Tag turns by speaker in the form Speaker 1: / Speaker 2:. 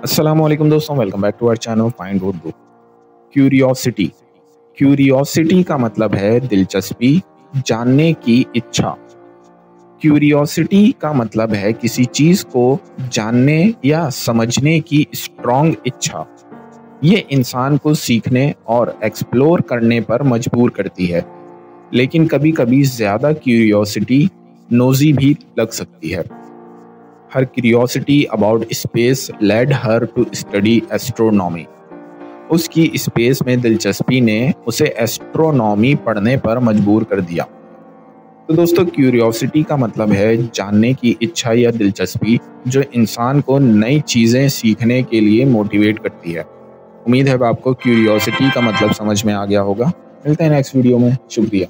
Speaker 1: अस्सलाम वालेकुम दोस्तों, welcome back to our channel find out book. Curiosity. Curiosity का मतलब है दिलचस्पी, जानने की इच्छा। क्यूरियोसिटी का मतलब है किसी चीज को जानने या समझने की स्ट्रॉन्ग इच्छा। ये इंसान को सीखने और एक्सप्लोर करने पर मजबूर करती है, लेकिन कभी कभी ज्यादा क्यूरियोसिटी नोजी भी लग सकती है। Her curiosity about space led her to study astronomy. उसकी स्पेस में दिलचस्पी ने उसे एस्ट्रोनॉमी पढ़ने पर मजबूर कर दिया। तो दोस्तों, क्यूरियोसिटी का मतलब है जानने की इच्छा या दिलचस्पी जो इंसान को नई चीज़ें सीखने के लिए मोटिवेट करती है। उम्मीद है आपको क्यूरियोसिटी का मतलब समझ में आ गया होगा। मिलते हैं नेक्स्ट वीडियो में। शुक्रिया।